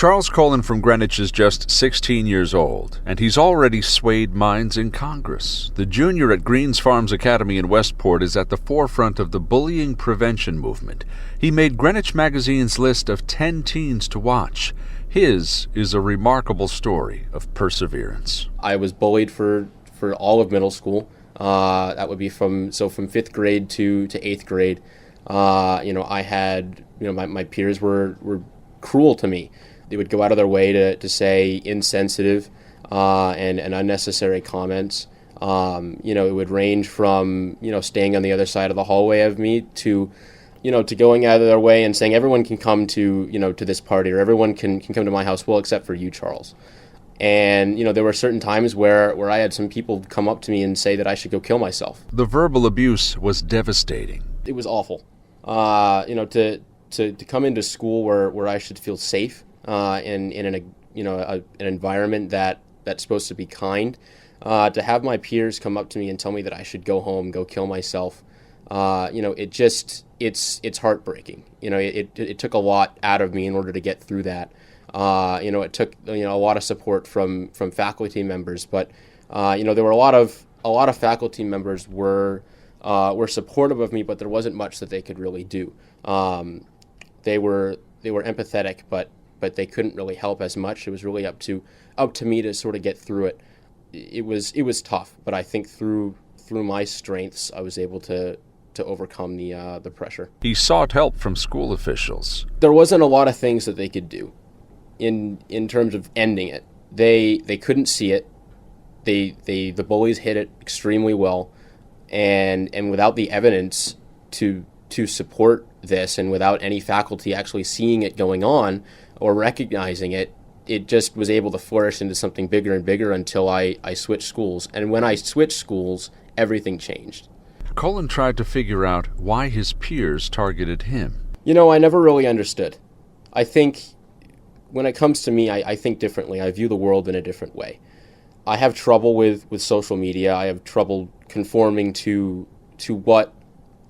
Charles Kolin from Greenwich is just 16 years old, and he's already swayed minds in Congress. The junior at Greens Farms Academy in Westport is at the forefront of the bullying prevention movement. He made Greenwich Magazine's list of 10 teens to watch. His is a remarkable story of perseverance. I was bullied for all of middle school. That would be from 5th grade to 8th grade. I had, my peers were cruel to me. They would go out of their way to say insensitive and unnecessary comments. It would range from, staying on the other side of the hallway of me to going out of their way and saying everyone can come to this party, or everyone can come to my house, well, except for you, Charles. And, there were certain times where I had some people come up to me and say that I should go kill myself. The verbal abuse was devastating. It was awful. To come into school where I should feel safe, in an environment that's supposed to be kind, to have my peers come up to me and tell me that I should go home, go kill myself, it's heartbreaking. It took a lot out of me in order to get through that. It took a lot of support from faculty members, but there were a lot of faculty members were supportive of me, but there wasn't much that they could really do. They were empathetic, but they couldn't really help as much. It was really up to me to sort of get through it. It was tough, but I think through my strengths, I was able to overcome the pressure. He sought help from school officials. There wasn't a lot of things that they could do in terms of ending it. They couldn't see it. The bullies hid it extremely well, and without the evidence to support this, and without any faculty actually seeing it going on or recognizing it, it just was able to flourish into something bigger and bigger until I switched schools. And when I switched schools, everything changed. Kolin tried to figure out why his peers targeted him. I never really understood. I think when it comes to me, I think differently. I view the world in a different way. I have trouble with social media. I have trouble conforming to what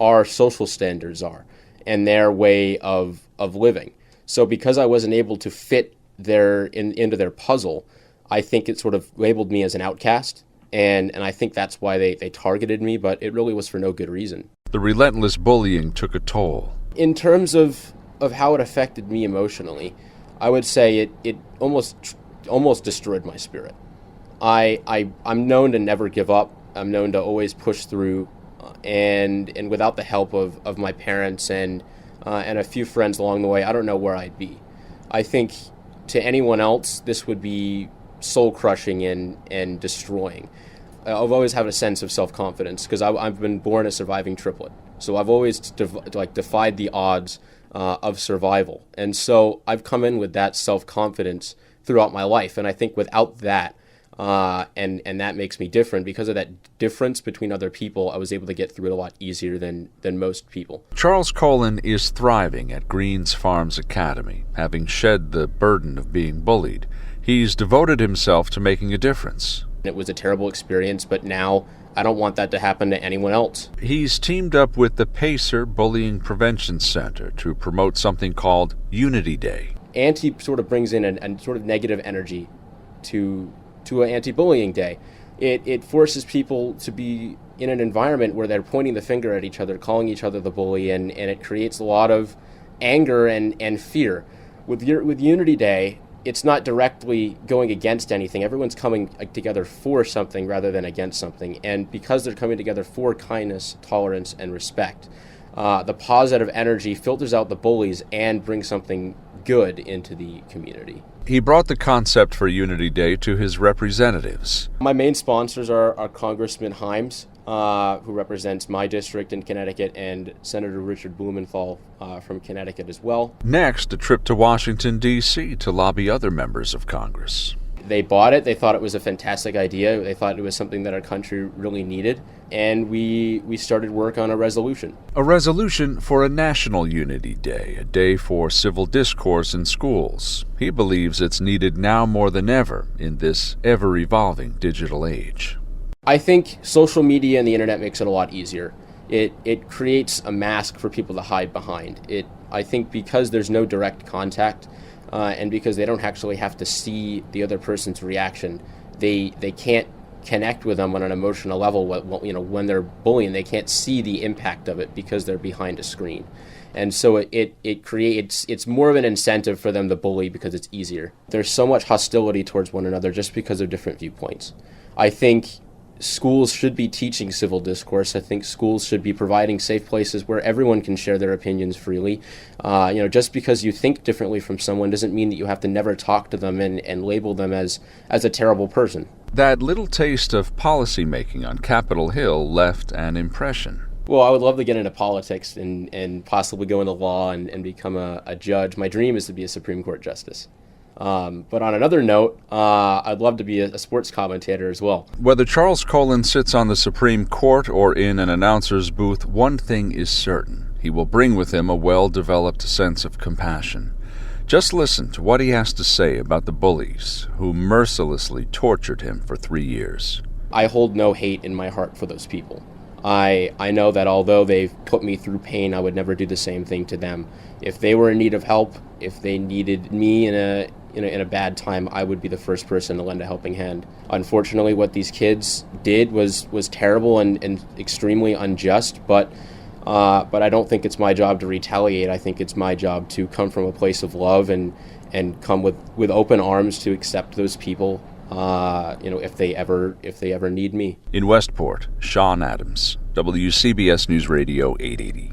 our social standards are and their way of living. So because I wasn't able to fit into their puzzle, I think it sort of labeled me as an outcast, and I think that's why they targeted me, but it really was for no good reason. The relentless bullying took a toll. In terms of how it affected me emotionally, I would say it almost destroyed my spirit. I'm known to never give up. I'm known to always push through, and without the help of my parents and a few friends along the way, I don't know where I'd be. I think to anyone else, this would be soul-crushing and destroying. I've always had a sense of self-confidence because I've been born a surviving triplet. So I've always defied the odds of survival. And so I've come in with that self-confidence throughout my life. And I think without that, and that makes me different. Because of that difference between other people, I was able to get through it a lot easier than most people. Charles Kolin is thriving at Greens Farms Academy, having shed the burden of being bullied. He's devoted himself to making a difference. It was a terrible experience, but now I don't want that to happen to anyone else. He's teamed up with the Pacer Bullying Prevention Center to promote something called Unity Day. Anti sort of brings in a sort of negative energy to an anti-bullying day. It forces people to be in an environment where they're pointing the finger at each other, calling each other the bully, and it creates a lot of anger and fear. With Unity Day, it's not directly going against anything. Everyone's coming together for something rather than against something. And because they're coming together for kindness, tolerance, and respect, the positive energy filters out the bullies and brings something good into the community. He brought the concept for Unity Day to his representatives. My main sponsors are Congressman Himes, who represents my district in Connecticut, and Senator Richard Blumenthal from Connecticut as well. Next, a trip to Washington, D.C. to lobby other members of Congress. They bought it. They thought it was a fantastic idea. They thought it was something that our country really needed. And we started work on a resolution. A resolution for a National Unity Day, a day for civil discourse in schools. He believes it's needed now more than ever in this ever-evolving digital age. I think social media and the internet makes it a lot easier. It creates a mask for people to hide behind. I think because there's no direct contact, and because they don't actually have to see the other person's reaction, they can't connect with them on an emotional level. When they're bullying, they can't see the impact of it because they're behind a screen. And so it's more of an incentive for them to bully because it's easier. There's so much hostility towards one another just because of different viewpoints. I think schools should be teaching civil discourse. I think schools should be providing safe places where everyone can share their opinions freely. Just because you think differently from someone doesn't mean that you have to never talk to them and label them as a terrible person. That little taste of policymaking on Capitol Hill left an impression. Well, I would love to get into politics and possibly go into law and become a judge. My dream is to be a Supreme Court justice. But on another note, I'd love to be a sports commentator as well. Whether Charles Kolin sits on the Supreme Court or in an announcer's booth, one thing is certain. He will bring with him a well-developed sense of compassion. Just listen to what he has to say about the bullies who mercilessly tortured him for 3 years. I hold no hate in my heart for those people. I know that although they've put me through pain, I would never do the same thing to them. If they were in need of help, if they needed me in a bad time, I would be the first person to lend a helping hand. Unfortunately, what these kids did was terrible and extremely unjust, but I don't think it's my job to retaliate. I think it's my job to come from a place of love and come with open arms to accept those people. If they ever need me. In Westport, Sean Adams, WCBS News Radio 880.